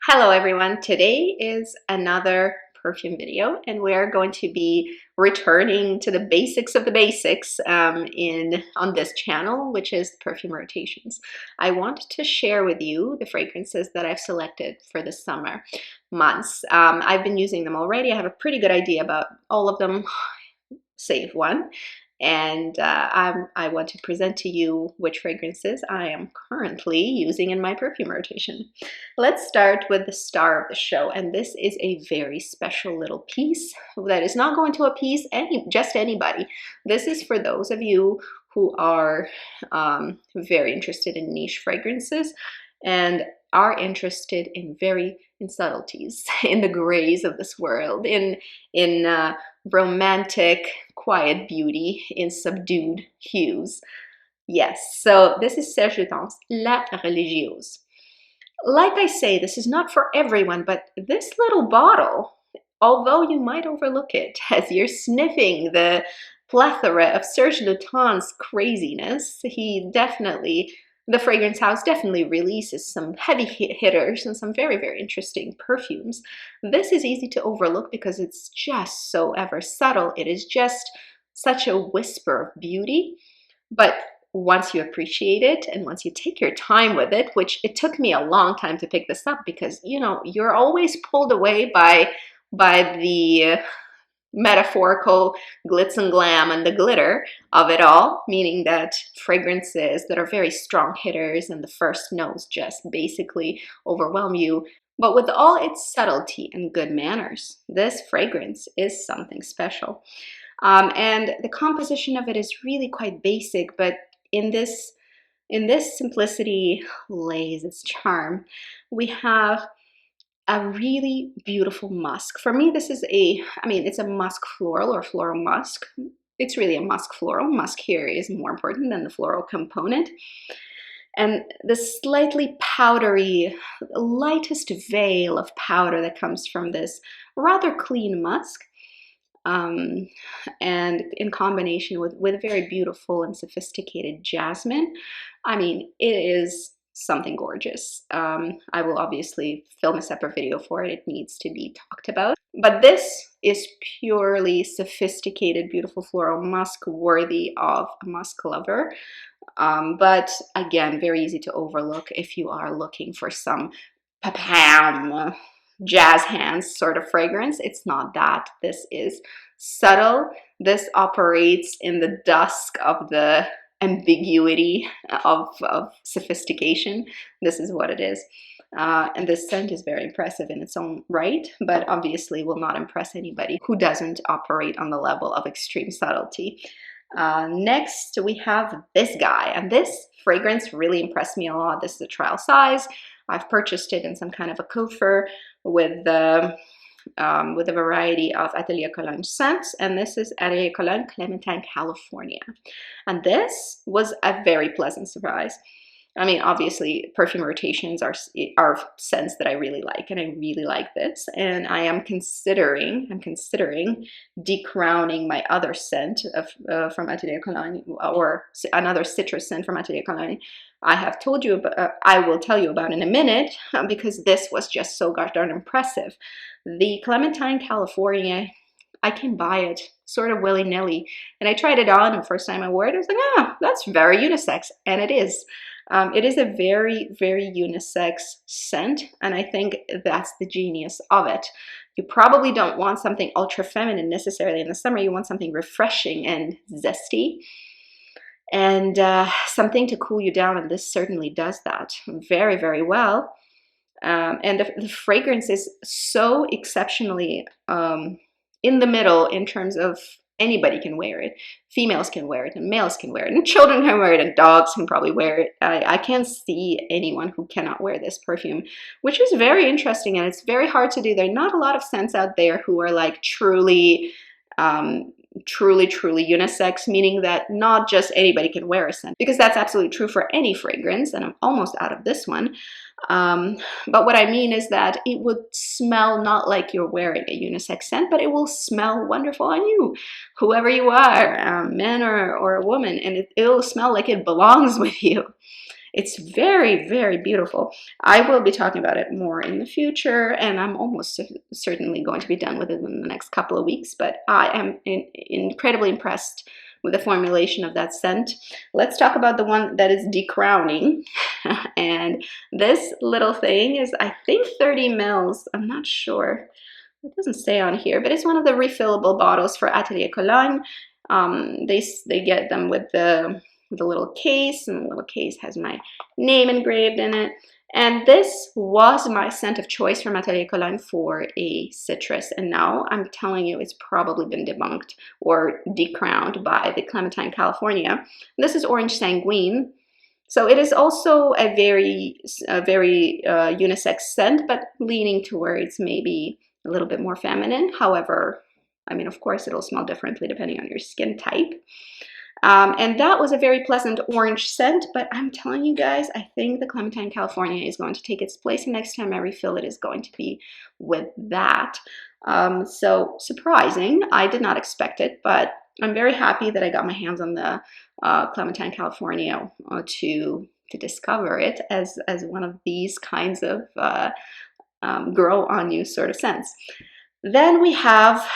Hello everyone, today is another perfume video and we're going to be returning to the basics of the basics on this channel, which is perfume rotations. I want to share with you the fragrances that I've selected for the summer months. I've been using them already. I have a pretty good idea about all of them, save one. And I want to present to you which fragrances I am currently using in my perfume rotation. Let's start with the star of the show, and this is a very special little piece that is not going to appease just anybody. This is for those of you who are very interested in niche fragrances and are interested in subtleties, in the grays of this world, in romantic, quiet beauty, in subdued hues. Yes, so this is Serge La Religieuse. Like I say, this is not for everyone, but this little bottle, although you might overlook it as you're sniffing the plethora of Serge Lutens craziness, the fragrance house definitely releases some heavy hitters and some very, very interesting perfumes. This is easy to overlook because it's just so ever subtle. It is just such a whisper of beauty. But once you appreciate it and once you take your time with it, which it took me a long time to pick this up because, you know, you're always pulled away by the metaphorical glitz and glam and the glitter of it all, meaning that fragrances that are very strong hitters and the first notes just basically overwhelm you. But with all its subtlety and good manners, this fragrance is something special. And the composition of it is really quite basic, but in this simplicity lays its charm. We have a really beautiful musk. For me, this is it's a musk floral or floral musk. It's really a musk floral. Musk here is more important than the floral component. And the slightly powdery, lightest veil of powder that comes from this rather clean musk, and in combination with very beautiful and sophisticated jasmine, I mean, it is something gorgeous. I will obviously film a separate video for it. It needs to be talked about. But this is purely sophisticated, beautiful floral musk worthy of a musk lover. But again, very easy to overlook if you are looking for some papam, jazz hands sort of fragrance. It's not that. This is subtle. This operates in the dusk of the ambiguity of sophistication. This is what it is. And this scent is very impressive in its own right, but obviously will not impress anybody who doesn't operate on the level of extreme subtlety. Next, we have this guy, and this fragrance really impressed me a lot. This is a trial size. I've purchased it in some kind of a coffer with a variety of Atelier Cologne scents, and this is Atelier Cologne Clementine California. And this was a very pleasant surprise. I mean, obviously, perfume rotations are scents that I really like, and I really like this. And I'm considering decrowning my other scent from Atelier Cologne, or another citrus scent from Atelier Cologne. I will tell you about in a minute, because this was just so gosh darn impressive. The Clementine California, I can buy it sort of willy-nilly, and I tried it on, and the first time I wore it, I was like, ah, that's very unisex, and it is. It is a very, very unisex scent, and I think that's the genius of it. You probably don't want something ultra feminine necessarily in the summer. You want something refreshing and zesty, and something to cool you down, and this certainly does that very, very well. And the fragrance is so exceptionally in the middle in terms of anybody can wear it. Females can wear it, and males can wear it, and children can wear it, and dogs can probably wear it. I can't see anyone who cannot wear this perfume, which is very interesting, and it's very hard to do. There are not a lot of scents out there who are like truly unisex, meaning that not just anybody can wear a scent, because that's absolutely true for any fragrance, and I'm almost out of this one. But what I mean is that it would smell not like you're wearing a unisex scent, but it will smell wonderful on you, whoever you are, man or a woman, and it'll smell like it belongs with you. It's very, very beautiful. I will be talking about it more in the future, and I'm almost certainly going to be done with it in the next couple of weeks, but I am incredibly impressed with the formulation of that scent. Let's talk about the one that is decrowning. And this little thing is, I think, 30 mils. I'm not sure. It doesn't say on here, but it's one of the refillable bottles for Atelier Cologne. They get them with the little case, and the little case has my name engraved in it. And this was my scent of choice from Atelier Cologne for a citrus. And now I'm telling you, it's probably been debunked or decrowned by the Clementine California. This is Orange Sanguine. So it is also a very unisex scent, but leaning towards maybe a little bit more feminine. However, I mean, of course, it'll smell differently depending on your skin type. And that was a very pleasant orange scent, but I'm telling you guys, I think the Clementine California is going to take its place, and next time I refill it is going to be with that. So surprising, I did not expect it, but I'm very happy that I got my hands on the Clementine California to discover it as one of these kinds of grow on you sort of scents. Then we have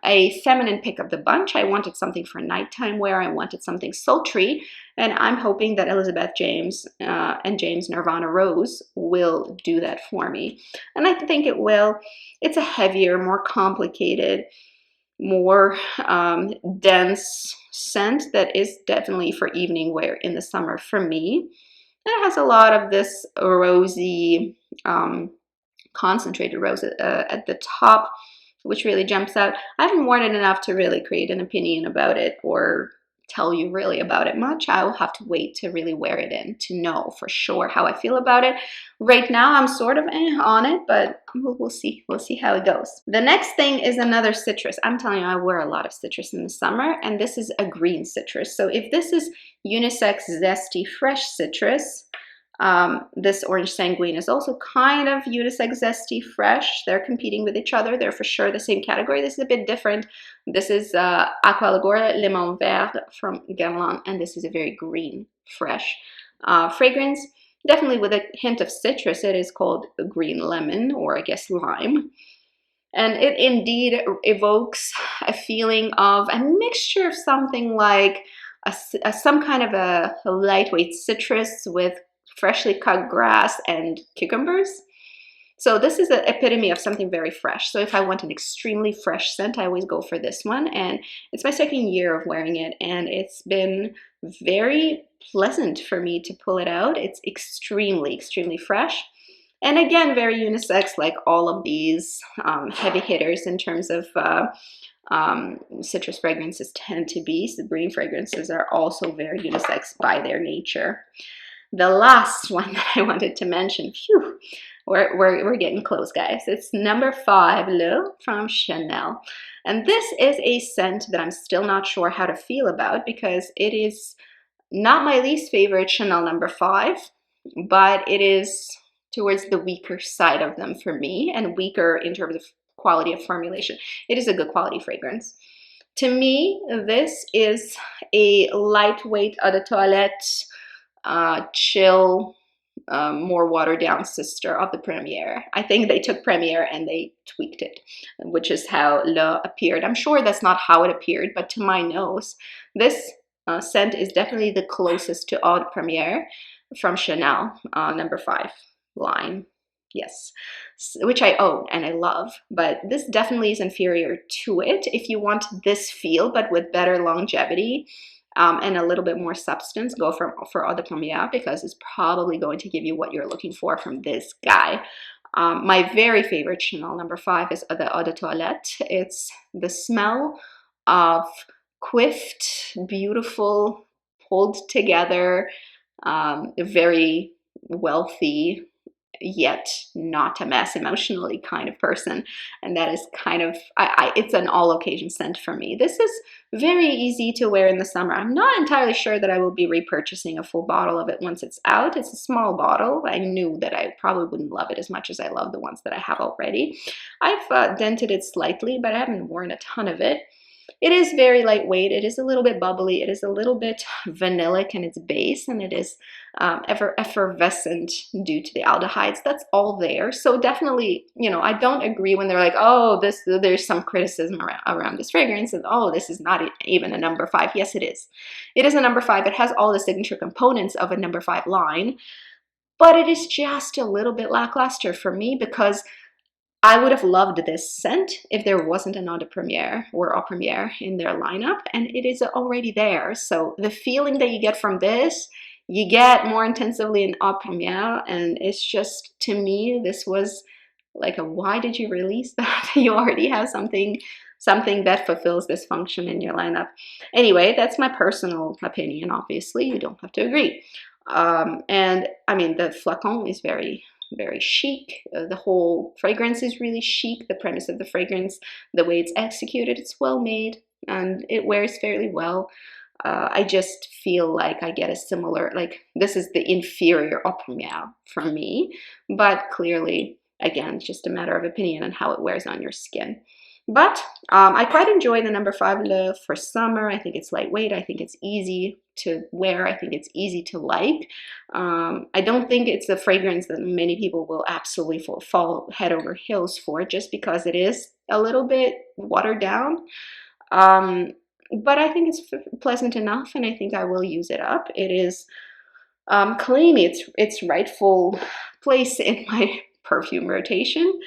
a feminine pick of the bunch. I wanted something for nighttime wear. I wanted something sultry, and I'm hoping that Elizabeth James and James Nirvana Rose will do that for me. And I think it will. It's a heavier, more complicated, more dense scent that is definitely for evening wear in the summer for me. And it has a lot of this rosy, concentrated rose at the top, which really jumps out. I haven't worn it enough to really create an opinion about it or tell you really about it much. I will have to wait to really wear it in to know for sure how I feel about it. Right now I'm sort of on it, but we'll see. We'll see how it goes. The next thing is another citrus. I'm telling you, I wear a lot of citrus in the summer, and this is a green citrus. So if this is unisex, zesty, fresh citrus, this Orange Sanguine is also kind of unisex, zesty, fresh. They're competing with each other. They're for sure the same category. This is a bit different. This is Aqua Liguria, limon, verde from Guerlain, and this is a very green, fresh fragrance. Definitely with a hint of citrus. It is called green lemon, or I guess lime. And it indeed evokes a feeling of a mixture of something like some kind of a lightweight citrus with freshly cut grass and cucumbers. So this is the epitome of something very fresh. So if I want an extremely fresh scent, I always go for this one. And it's my second year of wearing it, and it's been very pleasant for me to pull it out. It's extremely, extremely fresh. And again, very unisex, like all of these heavy hitters in terms of citrus fragrances tend to be. So green fragrances are also very unisex by their nature. The last one that I wanted to mention, phew, we're getting close, guys. It's number 5, Le from Chanel. And this is a scent that I'm still not sure how to feel about, because it is not my least favorite Chanel number 5, but it is towards the weaker side of them for me, and weaker in terms of quality of formulation. It is a good quality fragrance. To me, this is a lightweight eau de toilette, chill, more watered down sister of the Premiere. I think they took Premiere and they tweaked it, which is how Le appeared. I'm sure that's not how it appeared, but to my nose, this scent is definitely the closest to Eau de Premiere from Chanel, number 5 line. Yes, which I own and I love, but this definitely is inferior to it. If you want this feel, but with better longevity, and a little bit more substance, go for Eau de Premiere, because it's probably going to give you what you're looking for from this guy. My very favorite Chanel number 5 is the Eau de Toilette. It's the smell of coiffed, beautiful, pulled together, very wealthy, yet not a mess emotionally kind of person. And that is kind of, it's an all occasion scent for me. This is very easy to wear in the summer. I'm not entirely sure that I will be repurchasing a full bottle of it once it's out. It's a small bottle. I knew that I probably wouldn't love it as much as I love the ones that I have already. I've dented it slightly, but I haven't worn a ton of it. It is very lightweight. It is a little bit bubbly. It is a little bit vanillic in its base, and it is ever effervescent due to the aldehydes. That's all there. So definitely, you know, I don't agree when they're like, oh, there's some criticism around this fragrance, and oh, this is not even a number 5. Yes, it is. It is a number 5. It has all the signature components of a number 5 line, but it is just a little bit lackluster for me, because I would have loved this scent if there wasn't an eau de premiere or eau premiere in their lineup, and it is already there. So the feeling that you get from this, you get more intensively in eau premiere, and it's just, to me, this was like a, why did you release that? You already have something that fulfills this function in your lineup. Anyway, that's my personal opinion. Obviously, you don't have to agree. And I mean, the flacon is very chic. The whole fragrance is really chic. The premise of the fragrance, the way it's executed, it's well made, and it wears fairly well. I just feel like I get a similar, like, this is the inferior eau premiere from me, but clearly, again, it's just a matter of opinion and how it wears on your skin. But I quite enjoy the number 5 Le for summer. I think it's lightweight. I think it's easy to wear. I think it's easy to like. I don't think it's a fragrance that many people will absolutely fall head over heels for, just because it is a little bit watered down. But I think it's pleasant enough, and I think I will use it up. It is claiming its rightful place in my perfume rotation.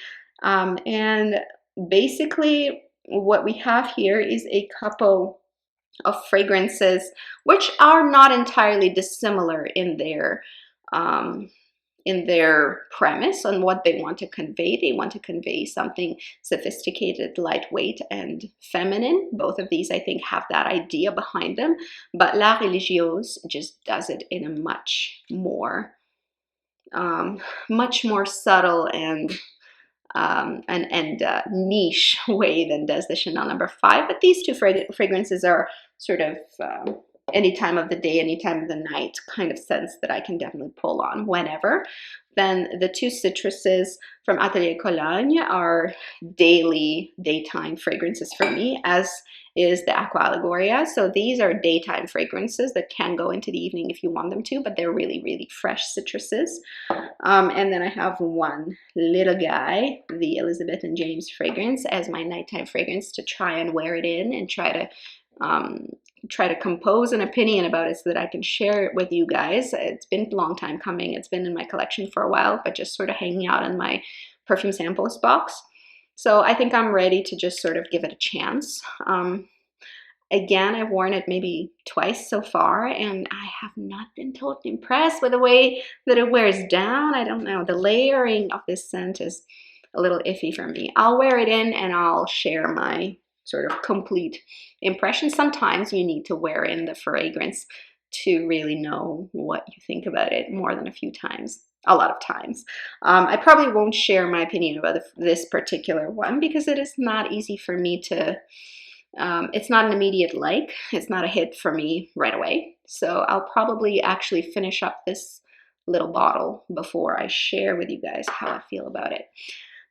And basically, what we have here is a couple of fragrances which are not entirely dissimilar in their premise on what they want to convey. They want to convey something sophisticated, lightweight, and feminine. Both of these, I think, have that idea behind them, but La Religieuse just does it in a much more subtle and niche way than does the Chanel number 5. But these two fragrances are sort of any time of the day, any time of the night kind of scents that I can definitely pull on whenever. Then the two citruses from Atelier Cologne are daytime fragrances for me, as is the Aqua Liguria. So these are daytime fragrances that can go into the evening if you want them to, but they're really, really fresh citruses. And then I have one little guy, the Elizabeth and James fragrance, as my nighttime fragrance to try and wear it in and try to compose an opinion about it so that I can share it with you guys. It's been a long time coming. It's been in my collection for a while, but just sort of hanging out in my perfume samples box. So I think I'm ready to just sort of give it a chance. Again, I've worn it maybe twice so far, and I have not been totally impressed with the way that it wears down. I don't know. The layering of this scent is a little iffy for me. I'll wear it in and I'll share my sort of complete impression. Sometimes you need to wear in the fragrance to really know what you think about it more than a lot of times. I probably won't share my opinion about this particular one, because it is not easy for me to, it's not an immediate like. It's not a hit for me right away. So I'll probably actually finish up this little bottle before I share with you guys how I feel about it.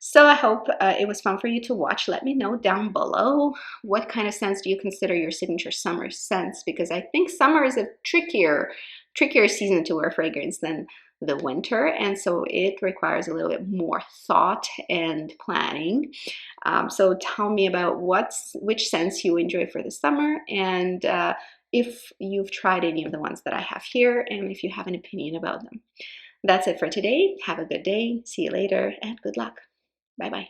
So I hope it was fun for you to watch. Let me know down below, what kind of scents do you consider your signature summer scents? Because I think summer is a trickier season to wear fragrance than the winter, and so it requires a little bit more thought and planning. So tell me about which scents you enjoy for the summer, and if you've tried any of the ones that I have here, and if you have an opinion about them. That's it for today. Have a good day. See you later, and good luck. Bye-bye.